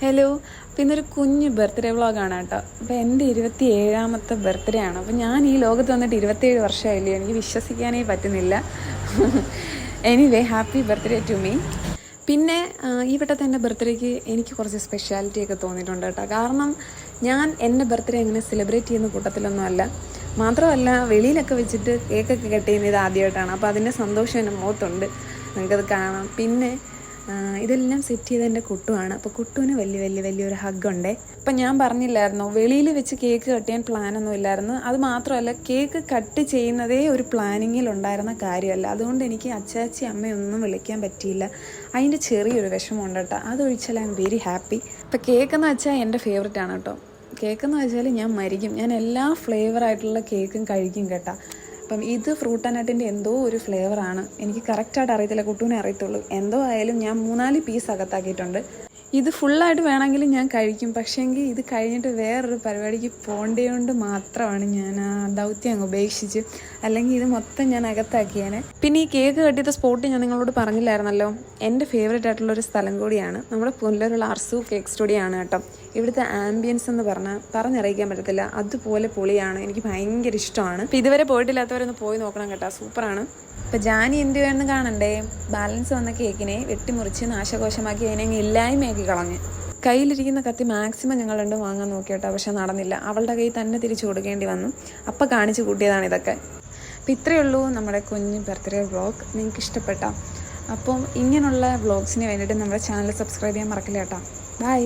Hello, പിന്നെ ഒരു കുഞ്ഞ് ബർത്ത്ഡേ വ്ളോഗാണ് കേട്ടോ. അപ്പോൾ എൻ്റെ 27ാമത്തെ ബർത്ത്ഡേ ആണ്. അപ്പോൾ ഞാൻ ഈ ലോകത്ത് വന്നിട്ട് 27 വർഷമായില്ലേ, എനിക്ക് വിശ്വസിക്കാനേ പറ്റുന്നില്ല. Anyway happy birthday to me. പിന്നെ ഈ വട്ടത്തെ എൻ്റെ ബർത്ത്ഡേക്ക് എനിക്ക് കുറച്ച് സ്പെഷ്യാലിറ്റി ഒക്കെ തോന്നിയിട്ടുണ്ട് കേട്ടോ. കാരണം ഞാൻ എൻ്റെ ബർത്ത്ഡേ അങ്ങനെ സെലിബ്രേറ്റ് ചെയ്യുന്ന കൂട്ടത്തിലൊന്നും അല്ല. മാത്രമല്ല വെളിയിലൊക്കെ വെച്ചിട്ട് കേക്കൊക്കെ കട്ട് ചെയ്യുന്നത് ഇത് ആദ്യമായിട്ടാണ്. അപ്പോൾ അതിൻ്റെ സന്തോഷം എൻ്റെ മുഖത്തുണ്ട്, നിങ്ങൾക്കത് കാണാം. പിന്നെ ഇതെല്ലാം സെറ്റ് ചെയ്ത് എൻ്റെ കുട്ടുവാണ്. അപ്പോൾ കുട്ടുവിന് വലിയൊരു ഹഗ്ഗുണ്ടേ. അപ്പം ഞാൻ പറഞ്ഞില്ലായിരുന്നു വെളിയിൽ വെച്ച് കേക്ക് കട്ട് ചെയ്യാൻ പ്ലാനൊന്നും ഇല്ലായിരുന്നു. അത് മാത്രമല്ല കേക്ക് കട്ട് ചെയ്യുന്നതേ ഒരു പ്ലാനിങ്ങിലുണ്ടായിരുന്ന കാര്യമല്ല. അതുകൊണ്ട് എനിക്ക് അച്ചാച്ചി അമ്മയൊന്നും വിളിക്കാൻ പറ്റിയില്ല. അതിൻ്റെ ചെറിയൊരു വിഷമമുണ്ട് കേട്ടോ. അതൊഴിച്ചാൽ ഐ എം വെരി ഹാപ്പി. ഇപ്പം കേക്കെന്ന് വെച്ചാൽ എൻ്റെ ഫേവറേറ്റ് ആണ് കേട്ടോ. കേക്കെന്ന് വെച്ചാൽ ഞാൻ മരിക്കും. ഞാൻ എല്ലാ ഫ്ലേവറായിട്ടുള്ള കേക്കും കഴിക്കും കേട്ടോ. അപ്പം ഇത് ഫ്രൂട്ട് ആൻഡ് നട്ടിൻ്റെ എന്തോ ഒരു ഫ്ലേവറാണ്, എനിക്ക് കറക്റ്റായിട്ട് അറിയത്തില്ല, കുട്ടൂനെ അറിയത്തുള്ളൂ. എന്തോ ആയാലും ഞാൻ 4 പീസ് അകത്താക്കിയിട്ടുണ്ട്. ഇത് ഫുള്ളായിട്ട് വേണമെങ്കിൽ ഞാൻ കഴിക്കും. പക്ഷേങ്കിൽ ഇത് കഴിഞ്ഞിട്ട് വേറൊരു പരിപാടിക്ക് പോകേണ്ടതുകൊണ്ട് മാത്രമാണ് ഞാൻ ആ ദൗത്യം അങ്ങ് ഉപേക്ഷിച്ച്. അല്ലെങ്കിൽ ഇത് മൊത്തം ഞാൻ അകത്താക്കിയേനെ. പിന്നെ ഈ കേക്ക് കട്ടിയത് സ്പോട്ട് ഞാൻ നിങ്ങളോട് പറഞ്ഞില്ലായിരുന്നല്ലോ, എൻ്റെ ഫേവറേറ്റ് ആയിട്ടുള്ളൊരു സ്ഥലം കൂടിയാണ്. നമ്മുടെ പുനലൂരുള്ള അർസു കേക്ക് സ്റ്റുഡിയോ ആണ് കേട്ടോ. ഇവിടുത്തെ ആംബിയൻസ് എന്ന് പറഞ്ഞറിയിക്കാൻ പറ്റത്തില്ല, അതുപോലെ പൊളിയാണ്. എനിക്ക് ഭയങ്കര ഇഷ്ടമാണ്. ഇപ്പം ഇതുവരെ പോയിട്ടില്ലാത്തവരൊന്ന് പോയി നോക്കണം കേട്ടോ, സൂപ്പറാണ്. ഇപ്പം ജാനി എന്ത് വേണമെന്ന് കാണണ്ടേ, ബാലൻസ് വന്ന കേക്കിനെ വെട്ടിമുറിച്ച് നാശകോശമാക്കി അതിനെ ഇല്ലായ്മയാക്കി കളഞ്ഞ്. കയ്യിലിരിക്കുന്ന കത്തി മാക്സിമം ഞങ്ങൾ രണ്ടും വാങ്ങാൻ നോക്കിയിട്ടോ, പക്ഷെ നടന്നില്ല. അവളുടെ കയ്യിൽ തന്നെ തിരിച്ചു കൊടുക്കേണ്ടി വന്നു. അപ്പം കാണിച്ചു കൂട്ടിയതാണ് ഇതൊക്കെ. അപ്പം ഇത്രയേ ഉള്ളൂ നമ്മുടെ കുഞ്ഞ് ബർത്ത്ഡേ വ്ളോഗ്. നിങ്ങൾക്ക് ഇഷ്ടപ്പെട്ടോ? അപ്പം ഇങ്ങനെയുള്ള വ്ളോഗ്സിന് വേണ്ടിയിട്ട് നമ്മുടെ ചാനൽ സബ്സ്ക്രൈബ് ചെയ്യാൻ മറക്കില്ല കേട്ടോ. ബൈ.